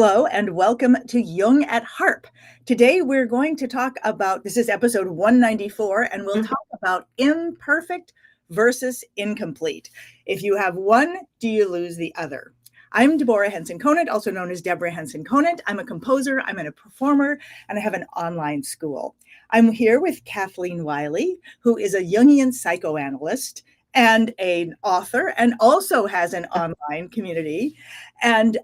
Hello and welcome to Jung at Harp. Today we're going to talk about, this is episode 194, and we'll talk about imperfect versus incomplete. If you have one, do you lose the other? I'm Deborah Henson-Conant, also known as Deborah Henson-Conant. I'm a composer, I'm a performer, and I have an online school. I'm here with Kathleen Wiley, who is a Jungian Psychoanalyst and an author, and also has an online community. And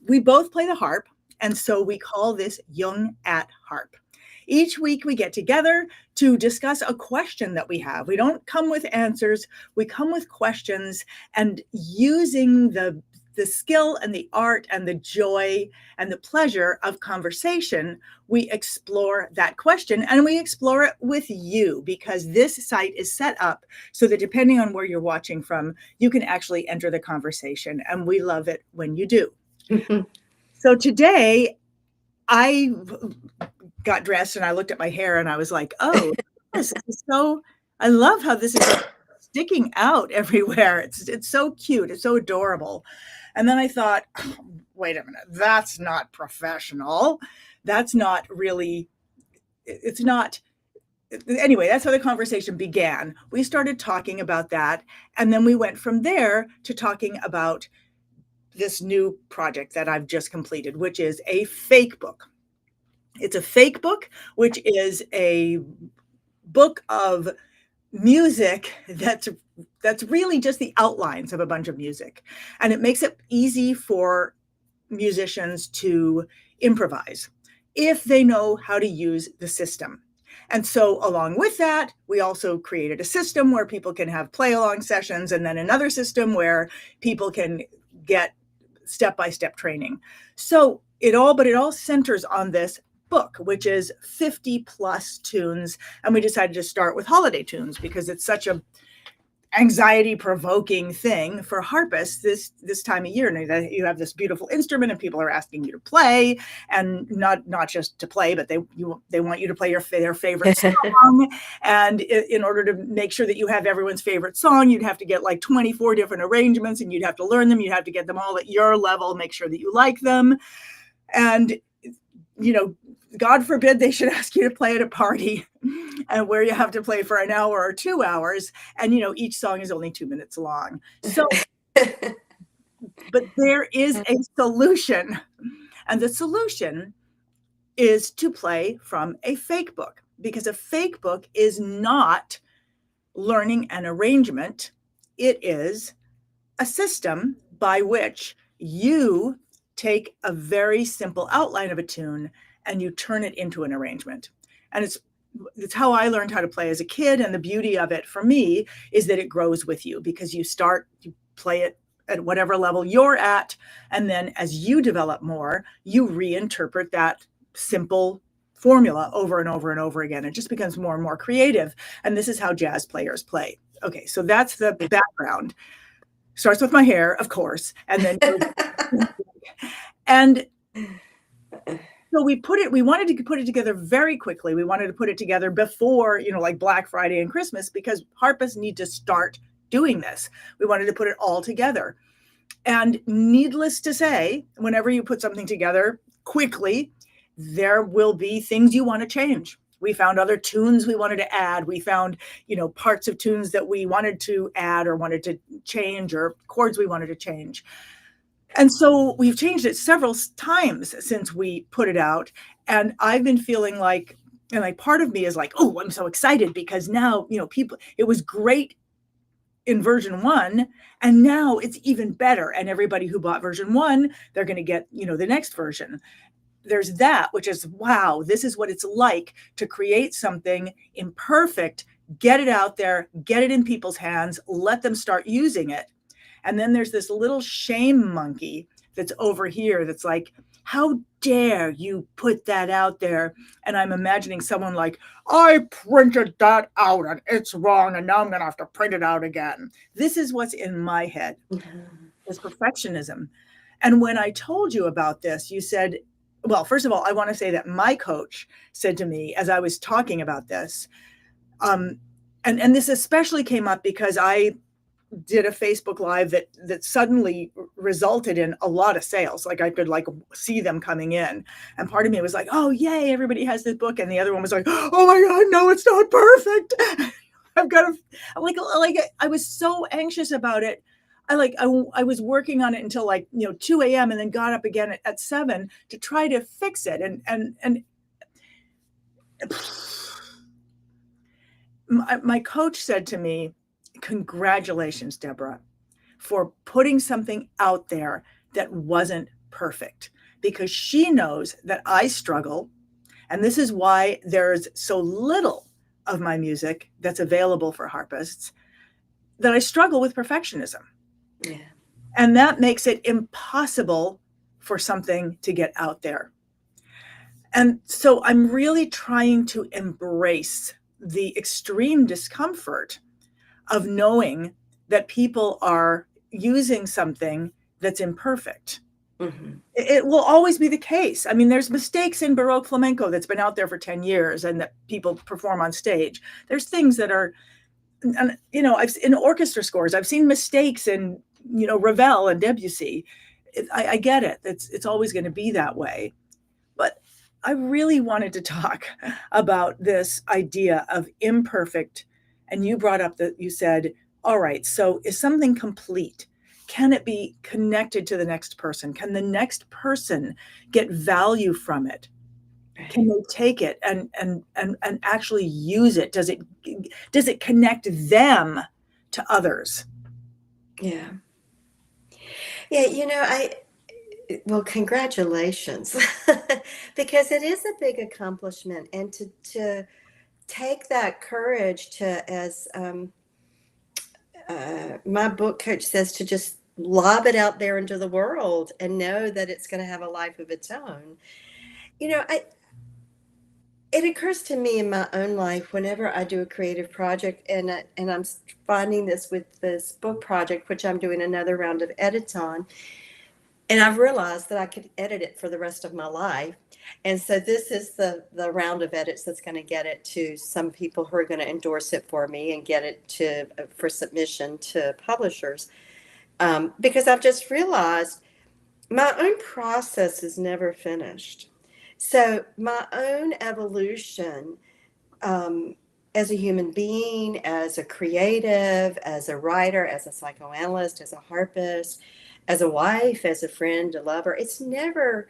we both play the harp, and so we call this Jung at Harp. Each week we get together to discuss a question that we have. We don't come with answers, we come with questions, and using the skill and the art and the joy and the pleasure of conversation, we explore that question, and we explore it with you, because this site is set up so that depending on where you're watching from, you can actually enter the conversation, and we love it when you do. So today I got dressed and I looked at my hair and I was like, oh, this is so, I love how this is sticking out everywhere. It's so cute. It's so adorable. And then I thought, oh, wait a minute, that's not professional. That's not really, it's not. Anyway, that's how the conversation began. We started talking about that. And then we went from there to talking about this new project that I've just completed, which is a fake book. It's a fake book, which is a book of music that's really just the outlines of a bunch of music. And it makes it easy for musicians to improvise if they know how to use the system. And so along with that, we also created a system where people can have play-along sessions, and then another system where people can get step-by-step training. So it all centers on this book, which is 50 plus tunes. And we decided to start with holiday tunes because it's such a anxiety provoking thing for harpists this time of year. And that you have this beautiful instrument and people are asking you to play, and not just to play, but they want you to play their favorite song. And in order to make sure that you have everyone's favorite song, you'd have to get like 24 different arrangements, and you'd have to learn them. You'd have to get them all at your level, make sure that you like them. And, you know, God forbid they should ask you to play at a party and where you have to play for an hour or 2 hours. And, you know, each song is only 2 minutes long. So, but there is a solution. And the solution is to play from a fake book, because a fake book is not learning an arrangement. It is a system by which you take a very simple outline of a tune and you turn it into an arrangement. And it's how I learned how to play as a kid. And the beauty of it for me is that it grows with you, because you play it at whatever level you're at. And then as you develop more, you reinterpret that simple formula over and over and over again. It just becomes more and more creative. And this is how jazz players play. Okay, so that's the background. Starts with my hair, of course. And then and so we wanted to put it together very quickly. We wanted to put it together before, like Black Friday and Christmas, because harpists need to start doing this. We wanted to put it all together. And needless to say, whenever you put something together quickly, there will be things you want to change. We found other tunes we wanted to add. We found, parts of tunes that we wanted to add or wanted to change, or chords we wanted to change. And so we've changed it several times since we put it out. And I've been feeling like part of me is like, oh, I'm so excited, because now, it was great in version 1, and now it's even better. And everybody who bought version 1, they're going to get, the next version. There's that, which is, wow, this is what it's like to create something imperfect, get it out there, get it in people's hands, let them start using it. And then there's this little shame monkey that's over here that's like, how dare you put that out there? And I'm imagining someone like, I printed that out and it's wrong, and now I'm going to have to print it out again. This is what's in my head, is perfectionism. And when I told you about this, you said, well, first of all, I want to say that my coach said to me as I was talking about this, and this especially came up because I did a Facebook Live that suddenly resulted in a lot of sales. Like I could see them coming in, and part of me was like, "Oh yay, everybody has this book," and the other one was like, "Oh my God, no, it's not perfect." I've got to I was so anxious about it. I was working on it until 2 a.m. and then got up again at 7 to try to fix it, and my coach said to me, "Congratulations, Deborah, for putting something out there that wasn't perfect," because she knows that I struggle. And this is why there's so little of my music that's available for harpists, that I struggle with perfectionism. Yeah. And that makes it impossible for something to get out there. And so I'm really trying to embrace the extreme discomfort of knowing that people are using something that's imperfect. Mm-hmm. It will always be the case. I mean, there's mistakes in Baroque flamenco that's been out there for 10 years and that people perform on stage. There's things that are, I've in orchestra scores, I've seen mistakes in, Ravel and Debussy. I get it. It's always going to be that way. But I really wanted to talk about this idea of imperfect. And you brought up that you said, all right, so is something complete? Can it be connected to the next person? Can the next person get value from it? Can they take it and actually use it? Does it connect them to others? Yeah. Yeah, well, congratulations, because it is a big accomplishment, and to take that courage to, as my book coach says, to just lob it out there into the world and know that it's going to have a life of its own. It occurs to me in my own life whenever I do a creative project, and I'm finding this with this book project, which I'm doing another round of edits on. And I've realized that I could edit it for the rest of my life. And so this is the round of edits that's going to get it to some people who are going to endorse it for me and get it for submission to publishers. Because I've just realized my own process is never finished. So my own evolution, as a human being, as a creative, as a writer, as a psychoanalyst, as a harpist, as a wife, as a friend, a lover, it's never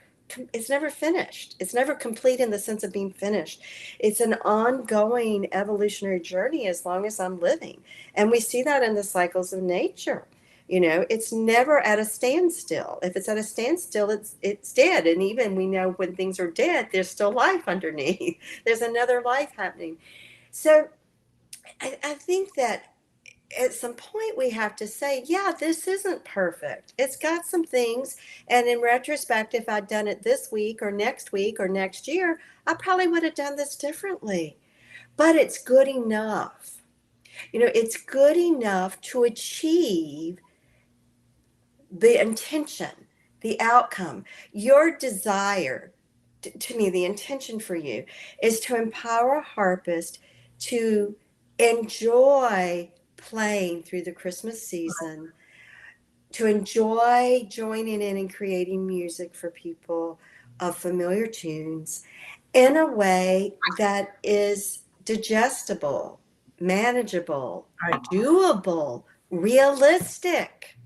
finished. It's never complete in the sense of being finished. It's an ongoing evolutionary journey as long as I'm living. And we see that in the cycles of nature. It's never at a standstill. If it's at a standstill, it's dead. And even we know when things are dead, there's still life underneath. There's another life happening. So I think that at some point we have to say, yeah, this isn't perfect. It's got some things. And in retrospect, if I'd done it this week or next year, I probably would have done this differently. But it's good enough. It's good enough to achieve the intention, the outcome, your desire. To me, the intention for you is to empower a harpist to enjoy playing through the Christmas season, to enjoy joining in and creating music for people of familiar tunes in a way that is digestible, manageable, doable, realistic.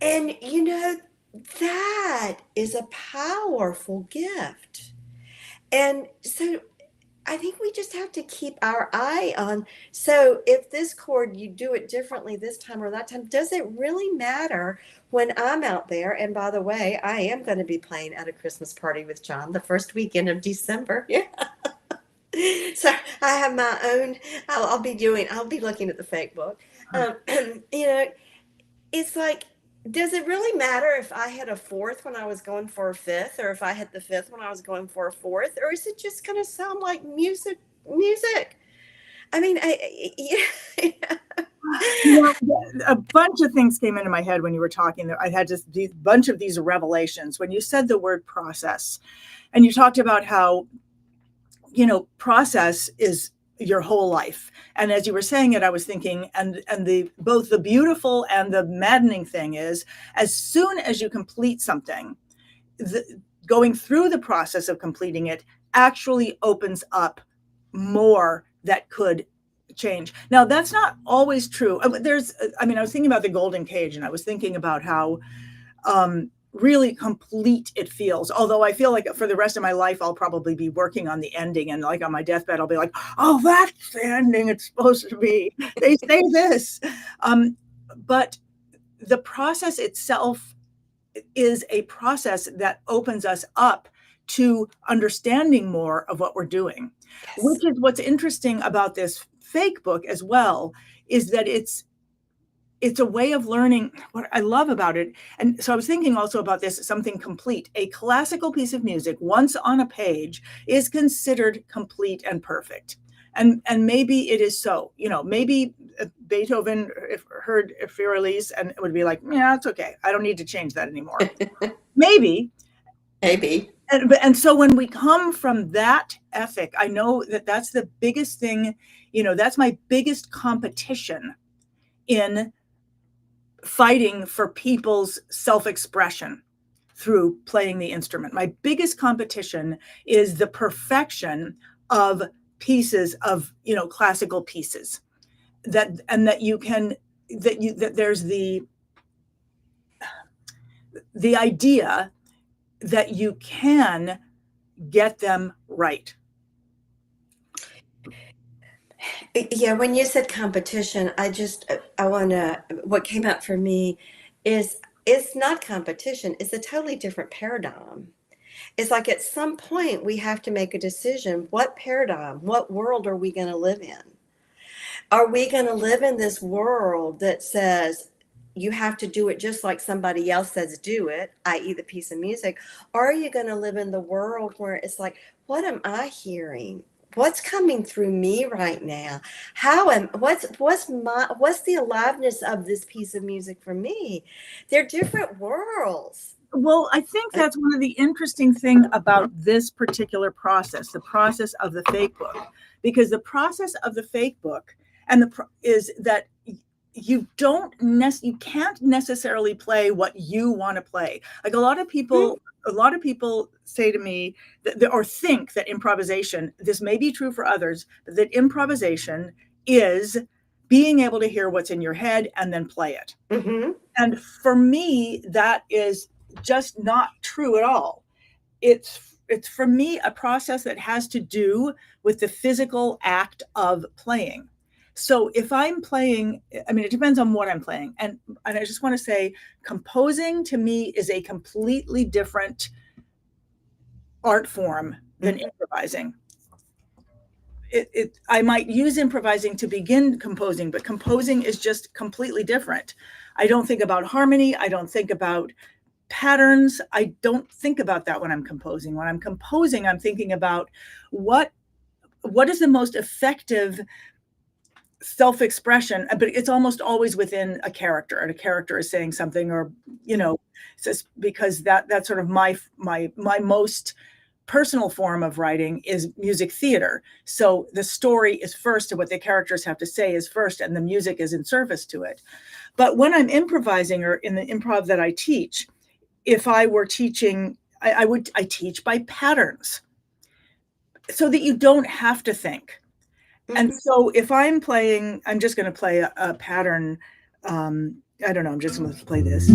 And that is a powerful gift. And so I think we just have to keep our eye on, so if this chord, you do it differently this time or that time, does it really matter when I'm out there? And by the way, I am going to be playing at a Christmas party with John the first weekend of December. Yeah. So I have my own, I'll be looking at the fake book. It's like, does it really matter if I hit a fourth when I was going for a fifth, or if I hit the fifth when I was going for a fourth, or is it just going to sound like music? I mean, a bunch of things came into my head when you were talking. I had just a bunch of these revelations when you said the word process, and you talked about how, process is your whole life. And as you were saying it, I was thinking, and the both the beautiful and the maddening thing is, as soon as you complete something, going through the process of completing it actually opens up more that could change. Now, that's not always true. I was thinking about the golden cage, and I was thinking about how really complete it feels. Although I feel like for the rest of my life, I'll probably be working on the ending. And like on my deathbed, I'll be like, oh, that's the ending it's supposed to be. They say this. But the process itself is a process that opens us up to understanding more of what we're doing, Yes. Which is what's interesting about this fake book as well, is that it's a way of learning. What I love about it, and so I was thinking also about this, something complete. A classical piece of music, once on a page, is considered complete and perfect. And maybe it is so. Maybe Beethoven heard Fürlies and it would be like, yeah, it's okay. I don't need to change that anymore. Maybe. And so when we come from that ethic, I know that that's the biggest thing, that's my biggest competition in fighting for people's self-expression through playing the instrument. My biggest competition is the perfection of pieces of, classical pieces, that there's the idea that you can get them right. Yeah, when you said competition, what came up for me is it's not competition, it's a totally different paradigm. It's like at some point we have to make a decision. What paradigm, what world are we going to live in? Are we going to live in this world that says you have to do it just like somebody else says do it, i.e. the piece of music? Or are you going to live in the world where it's like, what am I hearing? What's coming through me right now? What's the aliveness of this piece of music for me? They're different worlds. Well, I think that's one of the interesting things about this particular process, the process of the fake book, because the process of the fake book is that you can't necessarily play what you want to play. Like a lot of people say to me or think that improvisation, this may be true for others, but that improvisation is being able to hear what's in your head and then play it. Mm-hmm. And for me, that is just not true at all. It's for me a process that has to do with the physical act of playing. So if I'm playing, it depends on what I'm playing. And I just want to say, composing to me is a completely different art form than improvising. I might use improvising to begin composing, but composing is just completely different. I don't think about harmony. I don't think about patterns. I don't think about that when I'm composing. When I'm composing, I'm thinking about what is the most effective self-expression, but it's almost always within a character, and a character is saying something, or because that's sort of my most personal form of writing is music theater. So the story is first, and what the characters have to say is first, and the music is in service to it. But when I'm improvising, or in the improv that I teach, if I were teaching, I teach by patterns so that you don't have to think. And so if I'm playing, I'm just going to play a pattern. I don't know. I'm just going to play this.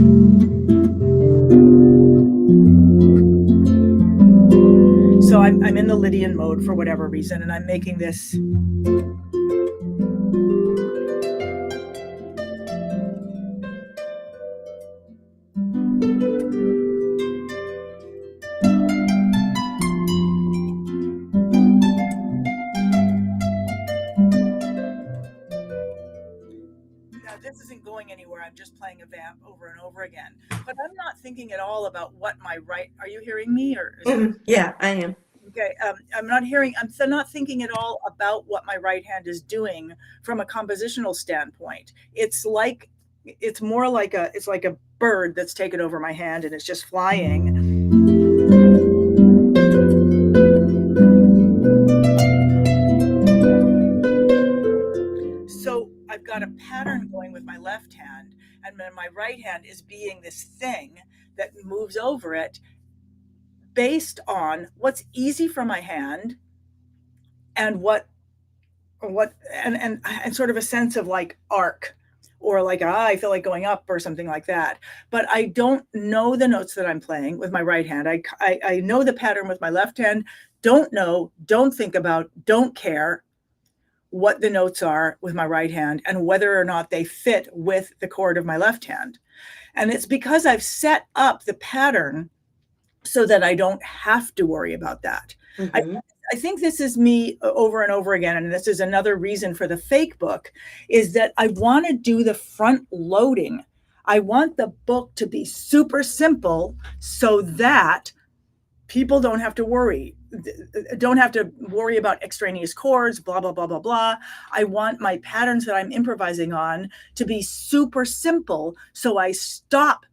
So I'm in the Lydian mode for whatever reason, and I'm making this. This isn't going anywhere. I'm just playing a vamp over and over again. But I'm not thinking at all about what my right. Are you hearing me? Or Yeah, I am. Okay. I'm not thinking at all about what my right hand is doing from a compositional standpoint. It's more like a bird that's taken over my hand and it's just flying. instrument in my right hand is being this thing that moves over it based on what's easy for my hand and and sort of a sense of like arc, or like, I feel like going up or something like that. But I don't know the notes that I'm playing with my right hand. I know the pattern with my left hand. Don't know, don't think about, don't care what the notes are with my right hand and whether or not they fit with the chord of my left hand. And it's because I've set up the pattern so that I don't have to worry about that. Mm-hmm. I think this is me over and over again, and this is another reason for the fake book, is that I want to do the front loading. I want the book to be super simple so that people don't have to worry about extraneous chords, blah, blah, blah, blah, blah. I want my patterns that I'm improvising on to be super simple so I stop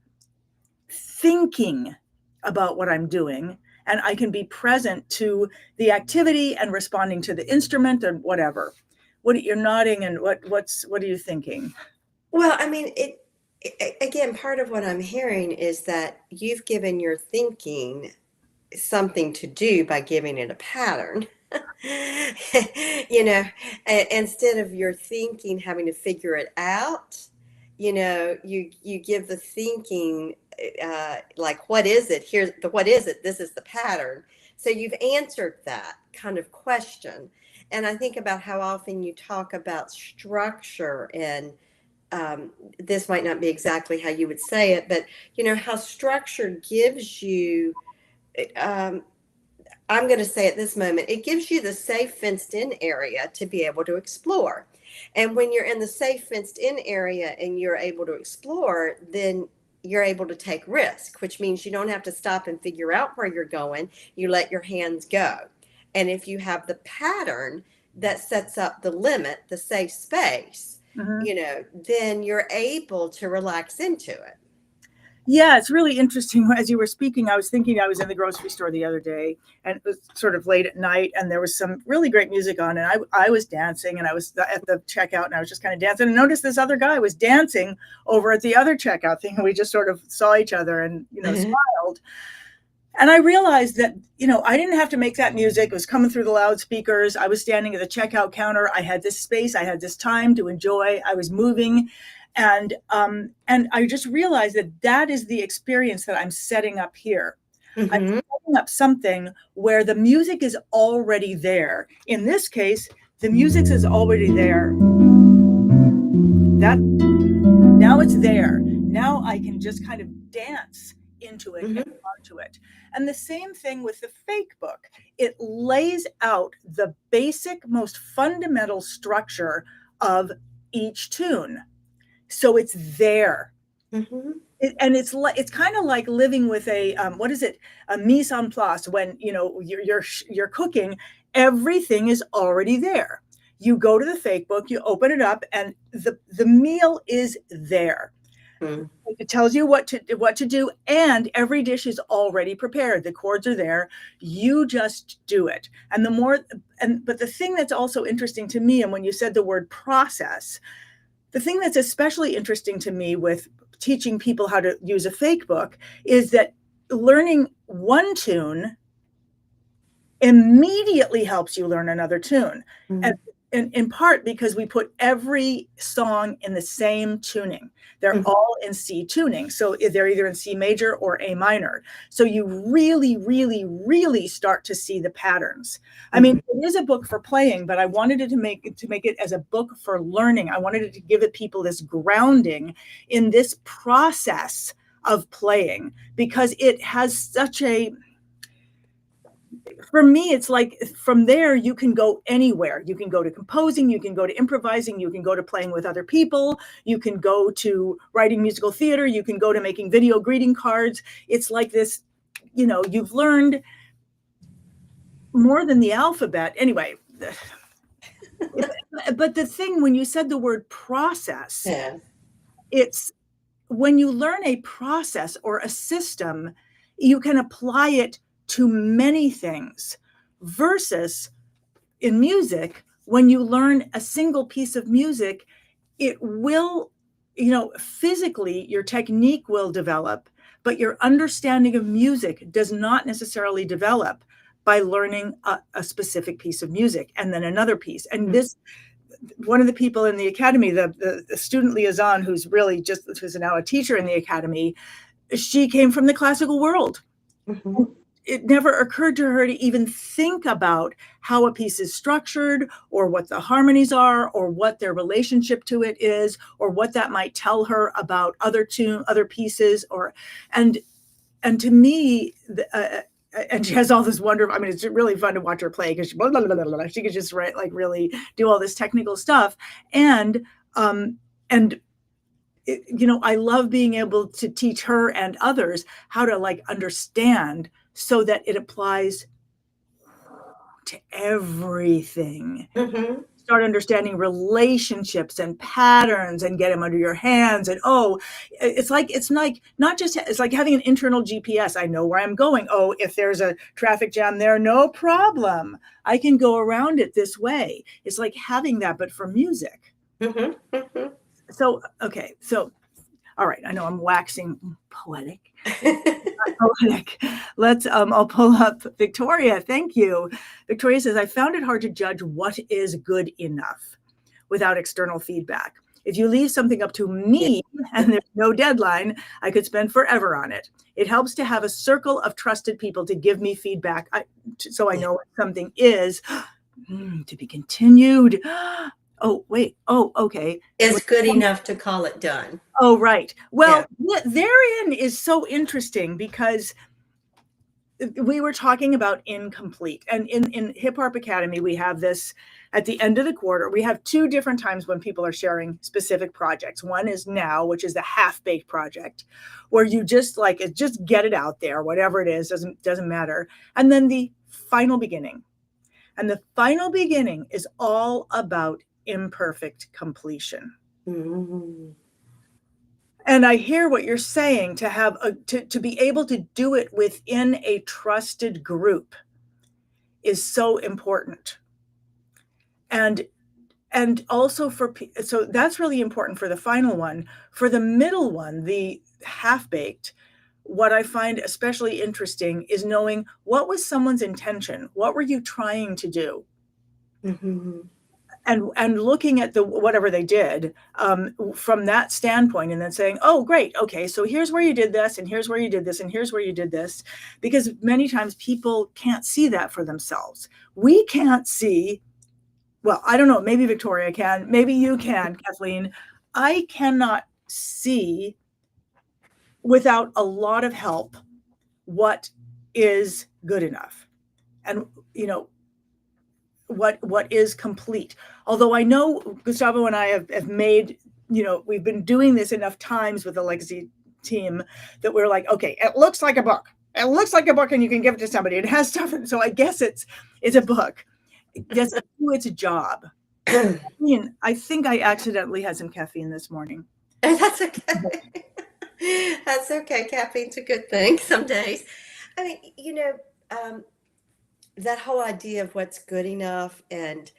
thinking about what I'm doing and I can be present to the activity and responding to the instrument and whatever. You're nodding, and what are you thinking? Well, I mean, again, part of what I'm hearing is that you've given your thinking something to do by giving it a pattern. Instead of your thinking having to figure it out, you give the thinking like, what is it? What is it? This is the pattern. So you've answered that kind of question. And I think about how often you talk about structure, and this might not be exactly how you would say it, but how structure gives you, I'm going to say at this moment, it gives you the safe fenced in area to be able to explore. And when you're in the safe fenced in area and you're able to explore, then you're able to take risk, which means you don't have to stop and figure out where you're going. You let your hands go. And if you have the pattern that sets up the limit, the safe space, then you're able to relax into it. Yeah, it's really interesting. As you were speaking, I was thinking I was in the grocery store the other day, and it was sort of late at night, and there was some really great music on, and I was dancing, and I was at the checkout, and I was just kind of dancing, and noticed this other guy was dancing over at the other checkout thing, and we just sort of saw each other and, smiled. And I realized that, I didn't have to make that music. It was coming through the loudspeakers. I was standing at the checkout counter. I had this space. I had this time to enjoy. I was moving. And I just realized that is the experience that I'm setting up here. Mm-hmm. I'm setting up something where the music is already there. In this case, the music is already there. Now it's there. Now I can just kind of dance into it, mm-hmm. and onto it. And the same thing with the fake book. It lays out the basic, most fundamental structure of each tune. So it's there. Mm-hmm. It's kind of like living with a a mise en place. When you're cooking, everything is already there. You go to the fake book, you open it up, and the meal is there. Mm-hmm. It tells you what to do, and every dish is already prepared. The chords are there. You just do it. But the thing that's also interesting to me, and when you said the word process, the thing that's especially interesting to me with teaching people how to use a fake book is that learning one tune immediately helps you learn another tune. Mm-hmm. And in part because we put every song in the same tuning. They're mm-hmm. all in C tuning. So they're either in C major or A minor. So you really, really, really start to see the patterns. Mm-hmm. I mean, it is a book for playing, but I wanted it to make it as a book for learning. I wanted it to give people this grounding in this process of playing, because it has such a, for me, it's like from there, you can go anywhere. You can go to composing, you can go to improvising, you can go to playing with other people, you can go to writing musical theater, you can go to making video greeting cards. It's like this, you've learned more than the alphabet. Anyway, but the thing, when you said the word process, yeah. It's when you learn a process or a system, you can apply it to many things, versus in music, when you learn a single piece of music, it will physically your technique will develop, but your understanding of music does not necessarily develop by learning a specific piece of music and then another piece. And this, one of the people in the academy, the student liaison, who's now a teacher in the academy, she came from the classical world. Mm-hmm. It never occurred to her to even think about how a piece is structured, or what the harmonies are, or what their relationship to it is, or what that might tell her about other pieces. And to me, and she has all this wonderful, I mean, it's really fun to watch her play, because she could just write, like, really do all this technical stuff. And I love being able to teach her and others how to, like, understand, so that it applies to everything. Mm-hmm. Start understanding relationships and patterns, and get them under your hands. And it's like having an internal GPS. I know where I'm going. Oh, if there's a traffic jam there, no problem, I can go around it this way. It's like having that, but for music. Mm-hmm. Mm-hmm. So, okay. So, all right. I know I'm waxing poetic. Poetic. I'll pull up Victoria. Thank you. Victoria says, I found it hard to judge what is good enough without external feedback. If you leave something up to me and there's no deadline, I could spend forever on it. It helps to have a circle of trusted people to give me feedback, so I know what something is. To be continued. Oh, wait. Oh, okay. It's good enough to call it done. Oh, right. Well, therein is so interesting, because we were talking about incomplete. And in Hip Harp Academy, we have this at the end of the quarter. We have two different times when people are sharing specific projects. One is now, which is the half-baked project, where you just get it out there, whatever it is, doesn't matter. And then the final beginning. And the final beginning is all about imperfect completion. Mm-hmm. And I hear what you're saying, to have to be able to do it within a trusted group is so important. And also so that's really important for the final one. For the middle one, the half-baked, what I find especially interesting is knowing, what was someone's intention? What were you trying to do? Mm-hmm. And looking at whatever they did from that standpoint, and then saying, oh, great, okay, so here's where you did this, and here's where you did this, and here's where you did this. Because many times people can't see that for themselves. We can't see, well, I don't know, maybe Victoria can, maybe you can, Kathleen. I cannot see, without a lot of help, what is good enough, and what is complete. Although I know Gustavo and I have made, we've been doing this enough times with the legacy team that we're like, okay, it looks like a book. It looks like a book, and you can give it to somebody. It has stuff. So I guess it's a book. Does it do its job? I think I accidentally had some caffeine this morning. That's okay. That's okay. Caffeine's a good thing some days. I mean, that whole idea of what's good enough, and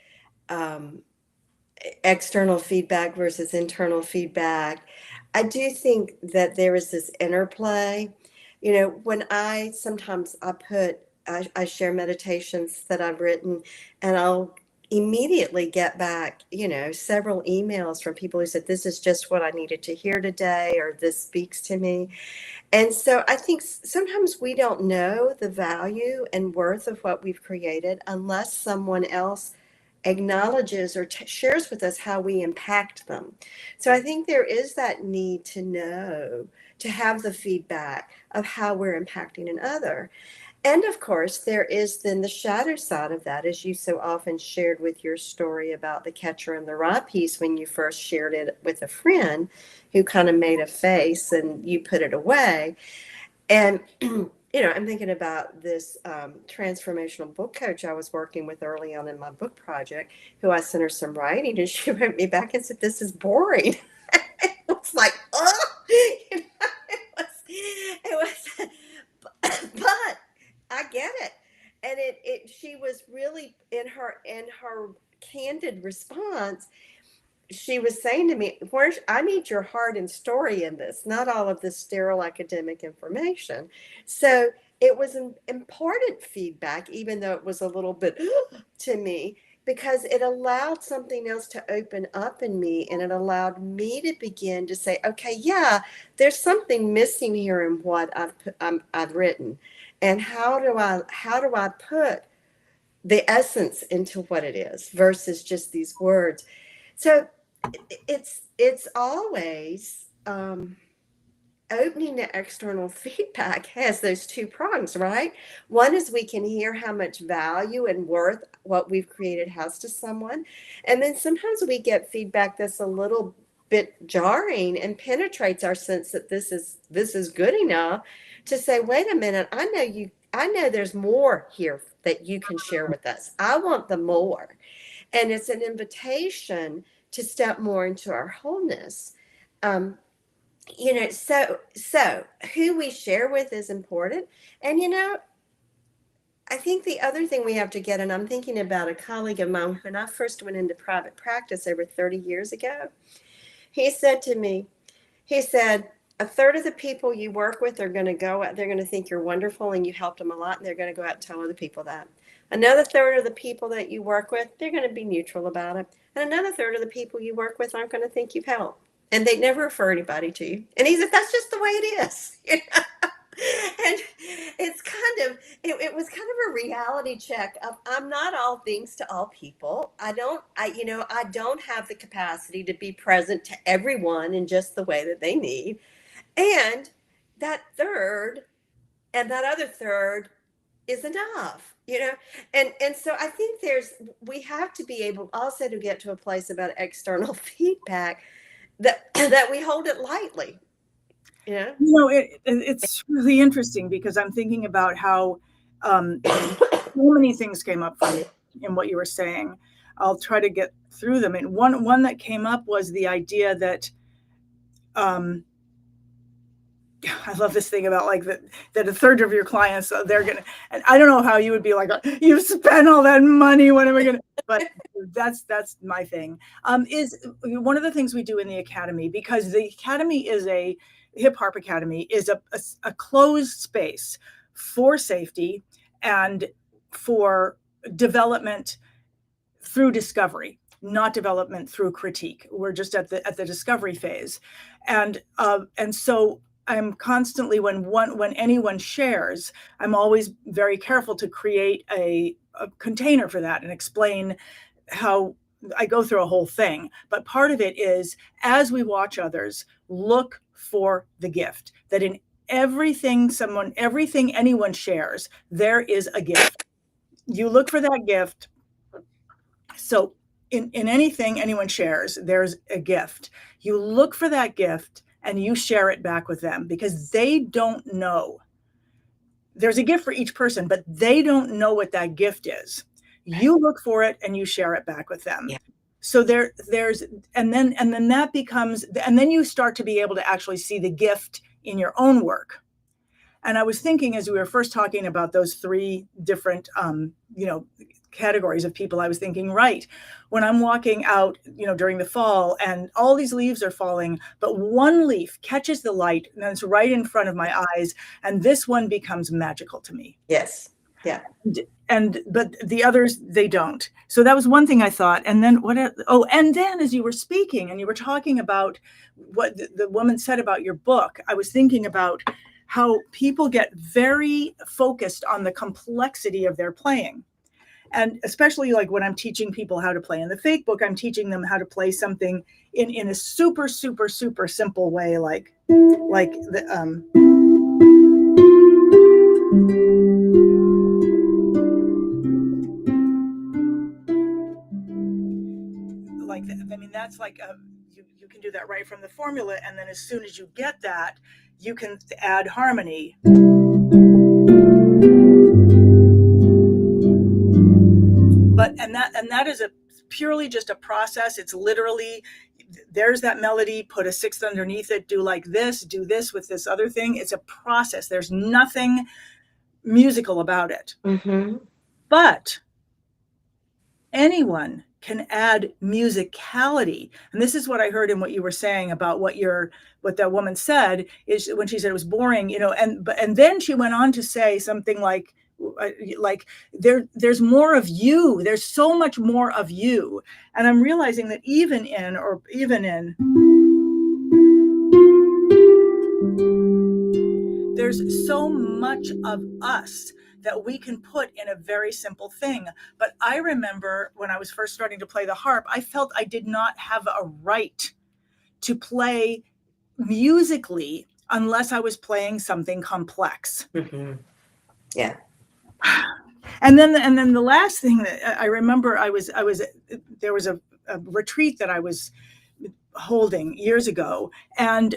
external feedback versus internal feedback, I do think that there is this interplay. When I share meditations that I've written, and I'll immediately get back, several emails from people who said, this is just what I needed to hear today, or this speaks to me. And so I think sometimes we don't know the value and worth of what we've created unless someone else acknowledges or shares with us how we impact them. So I think there is that need to know, to have the feedback of how we're impacting another. And of course, there is then the shadow side of that, as you so often shared with your story about the Catcher in the Rye piece, when you first shared it with a friend who kind of made a face and you put it away. And, I'm thinking about this transformational book coach I was working with early on in my book project, who I sent her some writing, and she wrote me back and said, this is boring. It was like, oh, it was, but I get it. And she was really in her candid response, she was saying to me, I need your heart and story in this, not all of this sterile academic information. So it was an important feedback, even though it was a little bit to me, because it allowed something else to open up in me, and it allowed me to begin to say, okay, yeah, there's something missing here in what I've written, and how do I put the essence into what it is versus just these words. So it's always opening to external feedback has those two prongs, right? One is we can hear how much value and worth what we've created has to someone, and then sometimes we get feedback that's a little bit jarring and penetrates our sense that this is good enough to say, wait a minute, I know there's more here that you can share with us. I want the more. And it's an invitation to step more into our wholeness. So who we share with is important. And I think the other thing we have to get, and I'm thinking about a colleague of mine when I first went into private practice over 30 years ago. He said to me, a third of the people you work with are going to go out, they're going to think you're wonderful and you helped them a lot, and they're going to go out and tell other people that. Another third of the people that you work with, they're going to be neutral about it. And another third of the people you work with aren't going to think you've helped. And they never refer anybody to you. And he said, that's just the way it is. And it's it was kind of a reality check of, I'm not all things to all people. I don't have the capacity to be present to everyone in just the way that they need. And that third and that other third is enough, and so I think we have to be able also to get to a place about external feedback that we hold it lightly. It's really interesting because I'm thinking about how so many things came up for me in what you were saying. I'll try to get through them. And one that came up was the idea that I love this thing about like that a third of your clients, they're gonna, and I don't know how you would be like, you've spent all that money, when am I gonna, but that's my thing. Is one of the things we do in the academy, because the academy is a Hip Harp Academy is a closed space for safety and for development through discovery, not development through critique. We're just at the discovery phase, and so I'm constantly, when anyone shares, I'm always very careful to create a container for that and explain how I go through a whole thing. But part of it is, as we watch others, look for the gift, that in everything anyone shares, there is a gift. You look for that gift. So in anything anyone shares, there's a gift. You look for that gift and you share it back with them, because they don't know. There's a gift for each person, but they don't know what that gift is. You look for it and you share it back with them. Yeah. So there's and then that becomes, and then you start to be able to actually see the gift in your own work. And I was thinking, as we were first talking about those three different categories of people, I was thinking, right, when I'm walking out, during the fall and all these leaves are falling, but one leaf catches the light and it's right in front of my eyes, and this one becomes magical to me. Yes. Yeah. But the others, they don't. So that was one thing I thought. And then and then as you were speaking and you were talking about what the woman said about your book, I was thinking about how people get very focused on the complexity of their playing. And especially like when I'm teaching people how to play in the fake book, I'm teaching them how to play something in a super, super, super simple way, like the that's like you can do that right from the formula, and then as soon as you get that, you can add harmony. But and that is purely just a process. It's literally, there's that melody, put a sixth underneath it, do like this, do this with this other thing. It's a process. There's nothing musical about it. Mm-hmm. But anyone can add musicality. And this is what I heard in what you were saying about what that woman said, is when she said it was boring, and then she went on to say something like there's more of you. There's so much more of you. And I'm realizing that even in there's so much of us that we can put in a very simple thing. But I remember when I was first starting to play the harp, I felt I did not have a right to play musically unless I was playing something complex. Mm-hmm. Yeah. And then the last thing that I remember, there was a retreat that I was holding years ago, and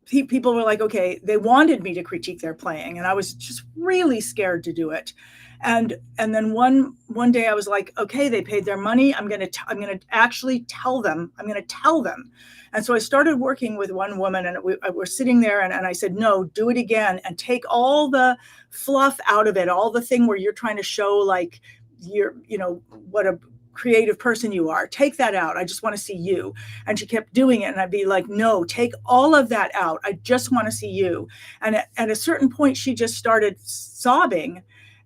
people were like, okay, they wanted me to critique their playing, and I was just really scared to do it. And then one day I was like, okay, they paid their money. I'm going to actually tell them. I'm going to tell them. And so I started working with one woman, and we're sitting there, and I said, no, do it again, and take all the fluff out of it, all the thing where you're trying to show like what a creative person you are. Take that out. I just want to see you. And she kept doing it. And I'd be like, no, take all of that out. I just want to see you. And at a certain point, she just started sobbing.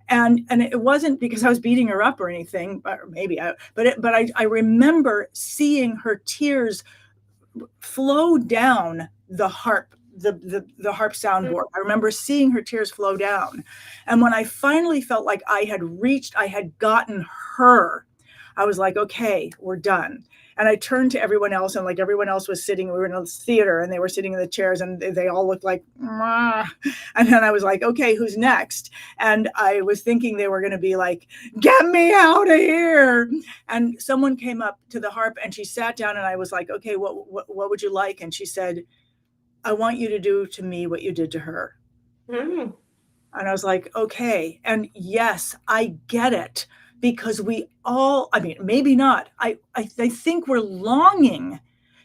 And it wasn't because I was beating her up or anything, or maybe, but I remember seeing her tears flow down the harp, the harp soundboard. I remember seeing her tears flow down. And when I finally felt like I had gotten her, I was like, okay, we're done. And I turned to everyone else, and like everyone else was sitting, we were in a theater, and they were sitting in the chairs, and they all looked like, Mah. And then I was like, okay, who's next? And I was thinking they were going to be like, get me out of here. And someone came up to the harp, and she sat down, and I was like, okay, what would you like? And she said, I want you to do to me what you did to her. Mm. And I was like, okay. And yes, I get it. Because we all, I mean, maybe not. I think we're longing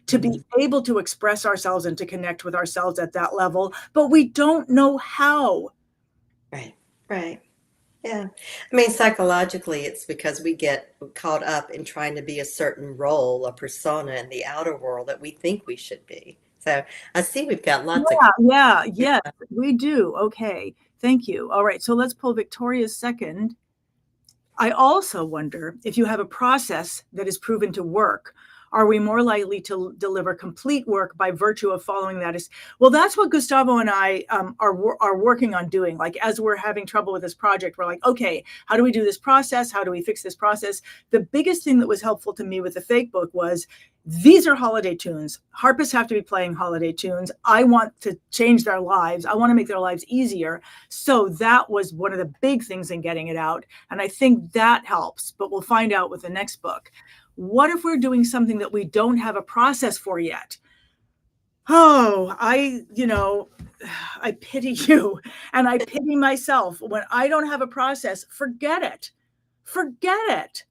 to be able to express ourselves and to connect with ourselves at that level, but we don't know how. Right. Yeah. I mean, psychologically, it's because we get caught up in trying to be a certain role, a persona in the outer world that we think we should be. So I see we've got lots of. Yes, we do. Okay. Thank you. All right. So let's pull Victoria's second. I also wonder if you have a process that is proven to work, are we more likely to deliver complete work by virtue of following that? Well, that's what Gustavo and I are working on doing. Like, as we're having trouble with this project, we're like, okay, how do we do this process? How do we fix this process? The biggest thing that was helpful to me with the fake book was, these are holiday tunes. Harpists have to be playing holiday tunes. I want to change their lives. I want to make their lives easier. So that was one of the big things in getting it out. And I think that helps, but we'll find out with the next book. What if we're doing something that we don't have a process for yet? Oh, I pity you, and I pity myself. When I don't have a process, forget it. Forget it.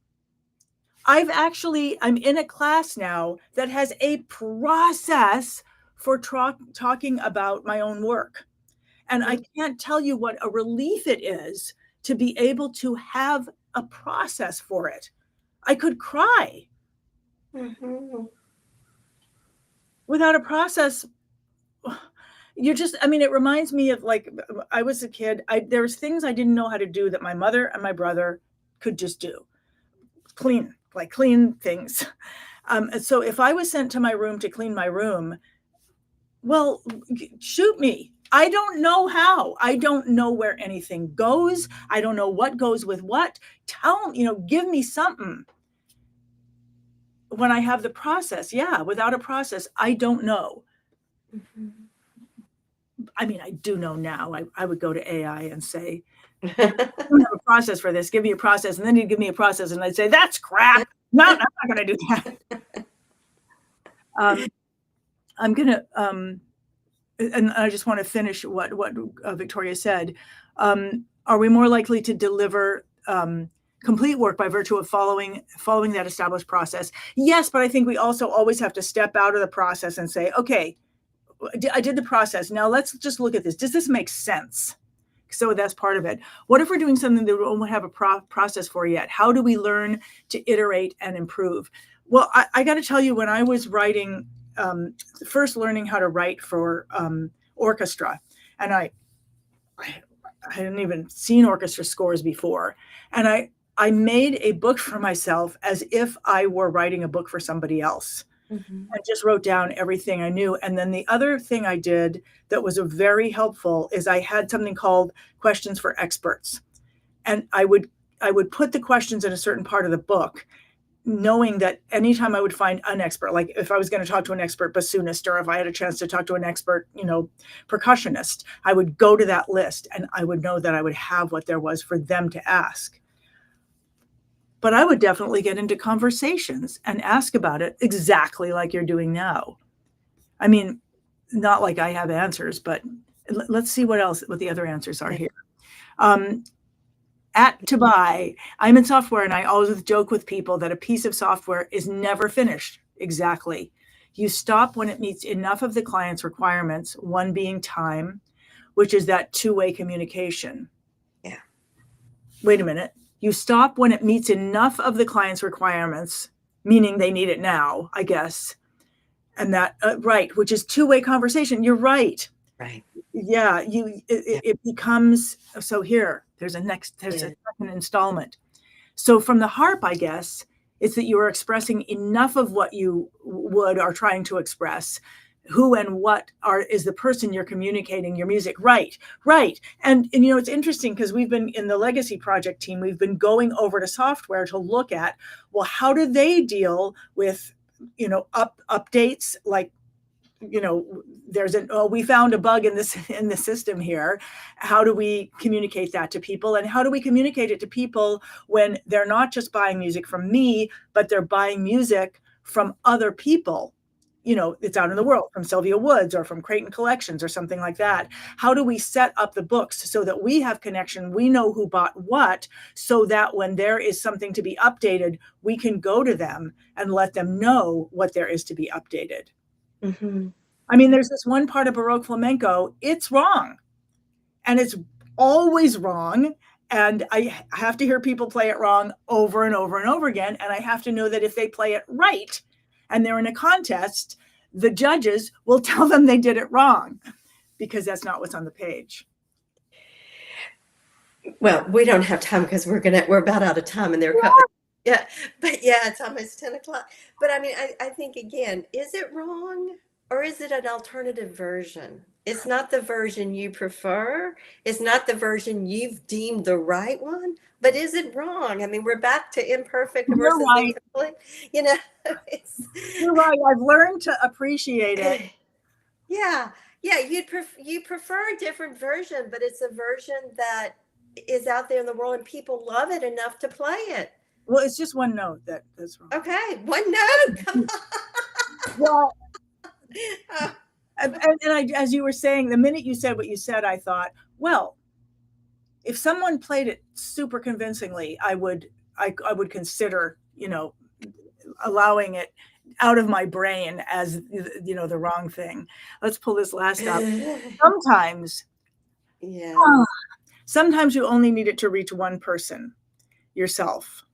I'm in a class now that has a process for talking about my own work. And I can't tell you what a relief it is to be able to have a process for it. I could cry. Mm-hmm. Without a process, it reminds me of, like, I was a kid. There was things I didn't know how to do that my mother and my brother could just do. Clean things. So if I was sent to my room to clean my room, well, shoot me. I don't know how. I don't know where anything goes. I don't know what goes with what. Give me something. When I have the process, without a process, I don't know. Mm-hmm. I mean, I do know now. I would go to AI and say, I don't have a process for this. Give me a process. And then he'd give me a process, and I'd say, that's crap. No, I'm not going to do that. I'm going to, and I just want to finish what Victoria said. Are we more likely to deliver complete work by virtue of following that established process? Yes, but I think we also always have to step out of the process and say, okay, I did the process. Now let's just look at this. Does this make sense? So that's part of it. What if we're doing something that we don't have a process for yet? How do we learn to iterate and improve? Well, I got to tell you, when I was writing, first learning how to write for orchestra, and I hadn't even seen orchestra scores before, and I made a book for myself as if I were writing a book for somebody else. I just wrote down everything I knew. And then the other thing I did that was very helpful is I had something called questions for experts. And I would put the questions in a certain part of the book, knowing that anytime I would find an expert, like if I was going to talk to an expert bassoonist, or if I had a chance to talk to an expert, percussionist, I would go to that list and I would know that I would have what there was for them to ask. But I would definitely get into conversations and ask about it exactly like you're doing now. I mean, not like I have answers, but let's see what the other answers are here. To buy, I'm in software, and I always joke with people that a piece of software is never finished. Exactly. You stop when it meets enough of the client's requirements, one being time, which is that two-way communication. Yeah. Wait a minute. You stop when it meets enough of the client's requirements, meaning they need it now, I guess. And that, right, which is two-way conversation. You're right. Right. Yeah, it becomes, so here, there's a second installment. So from the harp, I guess, it's that you are expressing enough of what you are trying to express. Who and what is the person you're communicating your music. Right. And it's interesting because we've been in the legacy project team, we've been going over to software to look at, well, how do they deal with, updates, like, we found a bug in the system here. How do we communicate that to people? And how do we communicate it to people when they're not just buying music from me, but they're buying music from other people? It's out in the world, from Sylvia Woods or from Creighton Collections or something like that. How do we set up the books so that we have connection? We know who bought what, so that when there is something to be updated, we can go to them and let them know what there is to be updated. Mm-hmm. I mean, there's this one part of Baroque flamenco, it's wrong. And it's always wrong. And I have to hear people play it wrong over and over and over again. And I have to know that if they play it right, and they're in a contest, the judges will tell them they did it wrong, because that's not what's on the page. Well, we don't have time because we're about out of time, and it's almost 10 o'clock. But I mean, I think, again, is it wrong, or is it an alternative version? It's not the version you prefer. It's not the version you've deemed the right one. But is it wrong? I mean, we're back to imperfect versus incomplete. You're right. I've learned to appreciate it. Yeah. You prefer a different version, but it's a version that is out there in the world, and people love it enough to play it. Well, it's just one note that's wrong. Okay, one note. Come on. Well, and as you were saying, the minute you said what you said, I thought, well, if someone played it super convincingly, I would consider, allowing it out of my brain as, the wrong thing. Let's pull this last up. Sometimes you only need it to reach one person, yourself.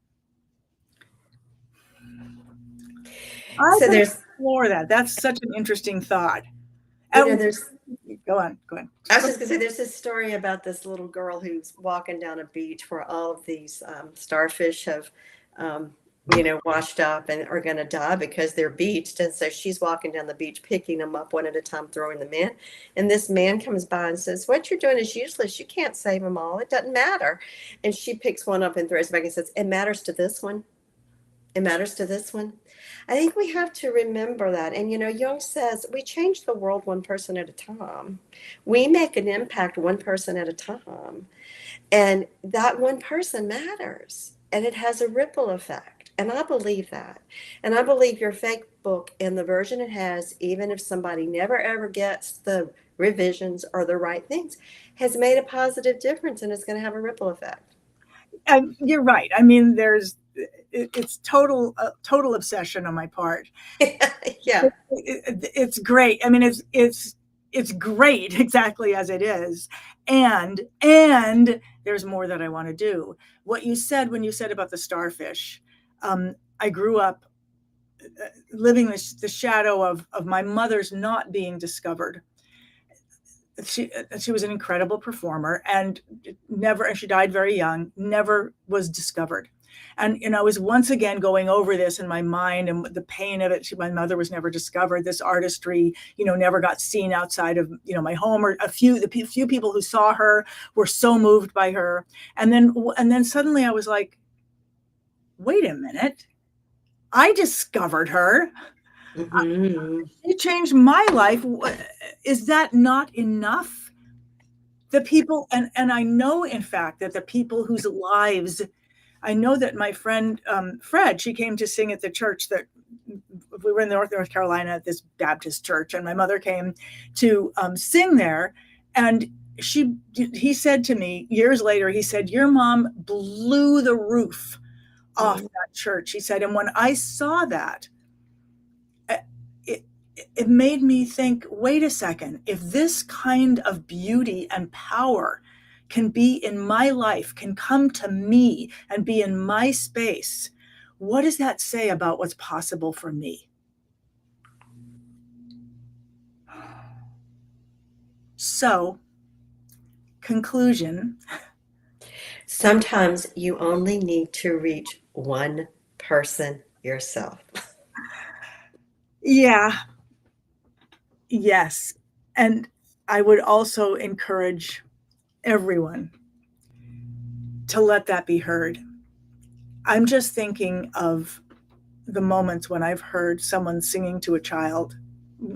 So there's more that. That's such an interesting thought. Go on. I was just going to say, there's this story about this little girl who's walking down a beach where all of these starfish have, washed up and are going to die because they're beached. And so she's walking down the beach, picking them up one at a time, throwing them in. And this man comes by and says, what you're doing is useless. You can't save them all. It doesn't matter. And she picks one up and throws it back and says, it matters to this one. It matters to this one. I think we have to remember that. And, Jung says we change the world one person at a time. We make an impact one person at a time. And that one person matters. And it has a ripple effect. And I believe that. And I believe your fake book and the version it has, even if somebody never ever gets the revisions or the right things, has made a positive difference, and it's going to have a ripple effect. And you're right. I mean, it's total obsession on my part. Yeah. It's great. I mean, it's it's great exactly as it is. And there's more that I want to do. What you said when you said about the starfish, I grew up living the shadow of my mother's not being discovered. She was an incredible performer, and she died very young, never was discovered. And I was once again going over this in my mind and the pain of it. My mother was never discovered. This artistry, never got seen outside of, my home, or the few people who saw her were so moved by her. And then suddenly I was like, wait a minute, I discovered her. Mm-hmm. It changed my life. Is that not enough? The people, and I know, in fact, that the people whose lives, I know that my friend Fred, she came to sing at the church that we were in North Carolina at this Baptist church, and my mother came to sing there. And he said to me years later, he said, your mom blew the roof off that church. He said, and when I saw that, it made me think, wait a second, if this kind of beauty and power can be in my life, can come to me and be in my space, what does that say about what's possible for me? So, conclusion. Sometimes you only need to reach one person yourself. Yeah. Yes. And I would also encourage everyone to let that be heard. I'm just thinking of the moments when I've heard someone singing to a child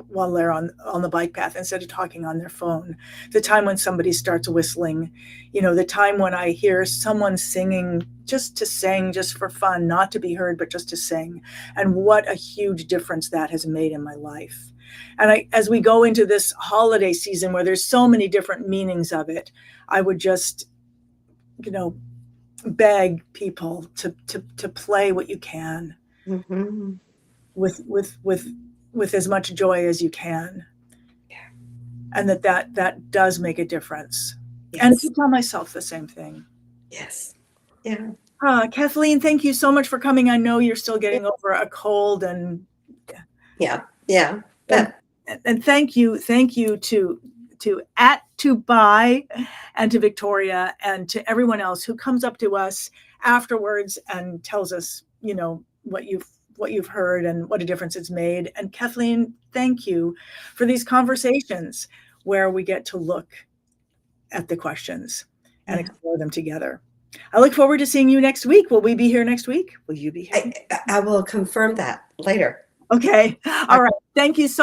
while they're on the bike path instead of talking on their phone. The time when somebody starts whistling, the time when I hear someone singing just to sing, just for fun, not to be heard, but just to sing. And what a huge difference that has made in my life. And as we go into this holiday season where there's so many different meanings of it, I would just, beg people to play what you can, Mm-hmm. with as much joy as you can. Yeah. And that does make a difference. Yes. And to tell myself the same thing. Yes. Yeah. Kathleen, thank you so much for coming. I know you're still getting over a cold, and Yeah. and thank you to @tobuy and to Victoria and to everyone else who comes up to us afterwards and tells us, what you've heard and what a difference it's made. And Kathleen, thank you for these conversations where we get to look at the questions and explore them together. I look forward to seeing you next week. Will we be here next week? Will you be here? I will confirm that later. Okay. All right. Thank you so